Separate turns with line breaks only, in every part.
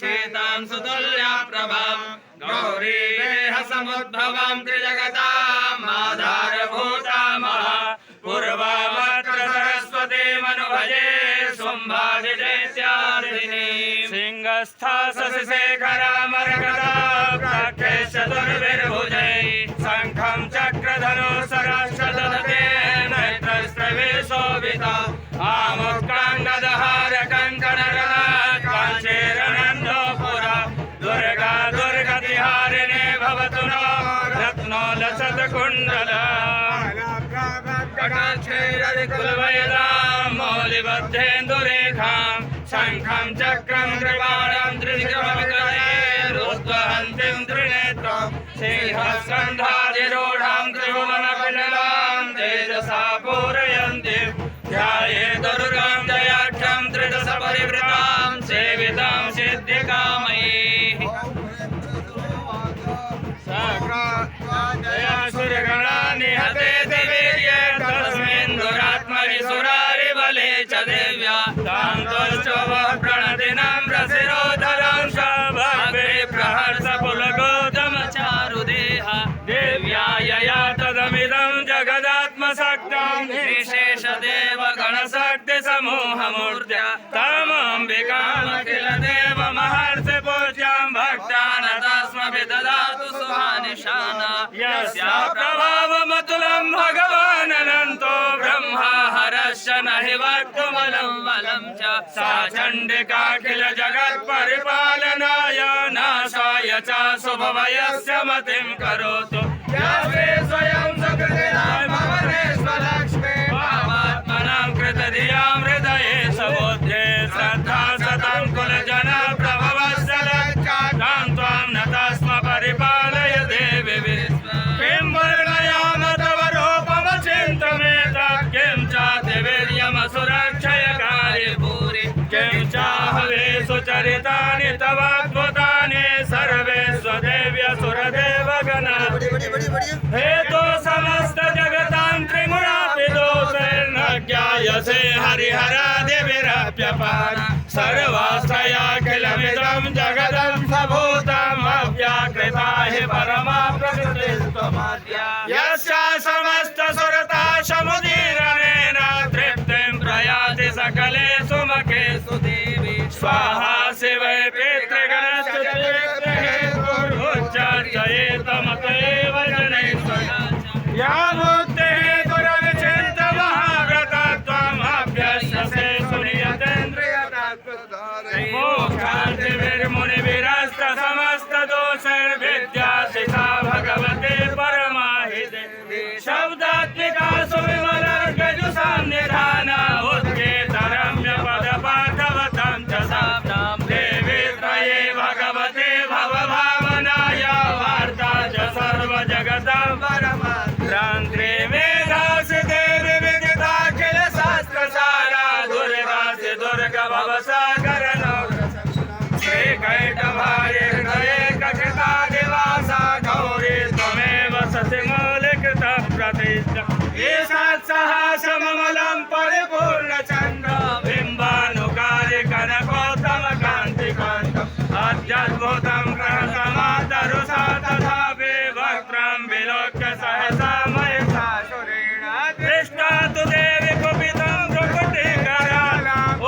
चेतां सुतुल्या प्रभां गौरी देह समुद्भवां त्रिजगताम् आधारभूतां पूर्वामत्र सरस्वती मनुभजे शुम्भादिदैत्यार्दिनी सिंहस्था शशिशेखरा मरकदा प्राख्यैः चतुर्भिर्भुजै शङ्खं चक्रधनुसरश्च ददते नेत्रस्त्रवे शोभिता आमुक्ताङ्गदहार कङ्कणरला काञ्चीरनन्दोपुरा दुर्गा दुर्गतिहारिणी भवतु नो रत्नोलसत्कुण्डला कटाक्षैरधिकुलवयदां मौलिबद्धेन्दुरेखां शङ्खं चक्रं कृपाणं त्रिविक्रमविकलैरुद्वहन्तीं त्रिनेत्रं सिंहस्कन्धाधिरूढां त्रिभुवनकुशलां तेजसा पूरयन्तीं ध्याये दुर्गां जयाख्यं त्रिदश परिवृतां सेवितां सिद्धिकामयीः सुरगणा निहते देवीर्ये तस्मिन्दुरात्मविसुरारिबले च देव्या तान्तोश्चवः प्रणतिनां रसिरोधरां भग्रे प्रहर्षपुलगोदमचारुदेह देव्या यया तदमिदं जगदात्मशक्तं निशेषदेवगणशक्तिसमूहमूर्त्या तमम्बिकामखिलदेवमहर्षिपूज्यां भक्तानतास्मभिददातु सुहानिशाना यस्या प्रभावमतुलं भगवान् अनन्तो ब्रह्मा हरश्च न हि वक्तुमलं बलं च सा चण्डिकाखिल जगत्परिपालनाय नाशाय च शुभवयस्य मतिं करोतु यासे स्वयं सुकृतिनां भवनेश्वरलक्ष्मी भावात्मनां कृतधियां हृदये सबोध्ये श्रद्धा सतां कुलजना प्रभवस्य लक्ष्यां त्वां नतस्म परिपालय देवी किं वर्णयाम तव रूपमचिन्तमेतत् किं चाति वीर्यमसुरक्षयकारि भूरि किं चाहवेषु चरितानि तवाद्भुतानि सर्वेष्वदेव्यसुरदेवगणा हेतो समस्त जगतां त्रिगुणापि दोषैर्न ज्ञायसे हरिहरादिभिरप्यपार सर्वाश्रयाखिलमिदं जगदं सभूतं अव्याकृता हि परमा प्रकृतिस्त्वमाद्या यस्या समस्त सुरता समुदीरणेन तृप्तिं प्रयाति सकलेषु मखेषु देवी स्वाहा शिवै पितृगणश्चेतमतैव जनेश्वरा या मुक्तिः दुरविचिन्तमहाव्रतत्वमभ्यस्यसे मोक्षार्थिभिर्मुनिभिरस्त समस्तदोषैर्विद्यासिता भगवते परमाहिते शब्दात्मिका सुविमलर्गजुषां निधाना उत्केतरम्यपदपाठवतं च साम्नां देवी त्रये भगवते भवभावनाय वार्ता च सर्वजगतां परमात्रान्त्रे मेधासि देवी विदिताखिल शास्त्रसारा दुर्गासि दुर्ग भवसागरनो श्रीकैटभारे हृदये कथिता दिवासा गौरी त्वमेव सतिमूलिकृतः प्रतिष्ठा ईशात्सहासममलं परिपूर्णचन्द्र बिम्बानुकारि कनकोत्तमकान्तिकान्तम् अत्यद्भुतं प्रहसमातरुषा तथापि वक्त्रं विलोक्य सहसा महिषासुरेण दृष्टा तु देवी कुपितं भ्रुकुटिकरा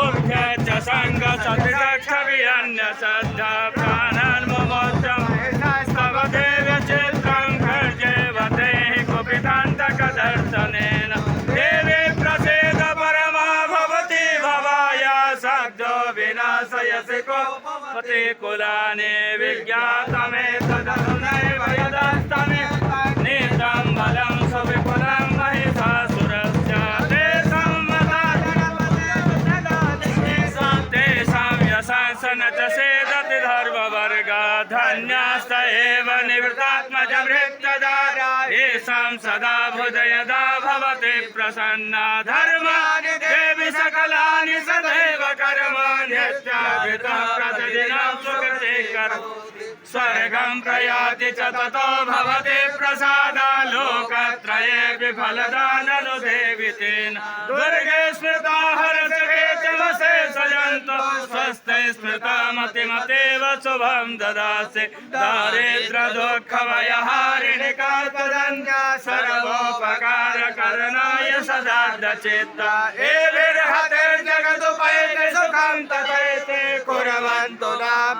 उभ्य च सङ्गसतिरक्षभिरन्यसद्धा प्राणान्मुमोच्चं तव देव्यचित्रं गर्जेवते कुपितान्तकदर्शनेन देवी प्रसीद परमा भवति भवाय सद्यो विनाशयसि कोपति कुलानि विज्ञातमेतदनुनैव यदस्तमे नितं बलं सुविपुलं महिषासुरस्य तेषां यशंसन च सेदति धर्मवर्गा धन्यास्त एव निवृत्तात्मजभृत्यदारा येषां सदा हृदयदा भवति प्रसन्ना धर्माणि देवि सकलानि सदैव कर्माण्यत्याभितः प्रतिदिनं सुकृते कर स्वर्गं प्रयाति च ततो भवति प्रसादा लोकत्रयेऽपि फलदाननुदेवि तेन दुर्गे स्मृता हरसखे चमसे सजन्तो स्वस्ति स्मृता मतिमतेव शुभं ददासि दारिद्र दुःख भयहारिणि कातरन्या सर्वोपकारकरणाय सदा चित्ता एभिर्हते जगदुपैति सुखं तथैते कुर्वन्तु नाम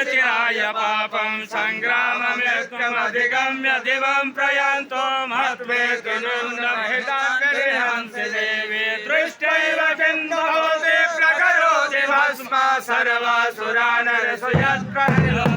चिराय पापं संग्राममृत्युमधिगम्य दिवं प्रयान्तो महत्वेतुनुन्नभिताकरिहंसि देवी दृष्ट्यैव किन्दु भवति प्रकरोति भस्म सर्वासुरानरसु यत्प्रहृतो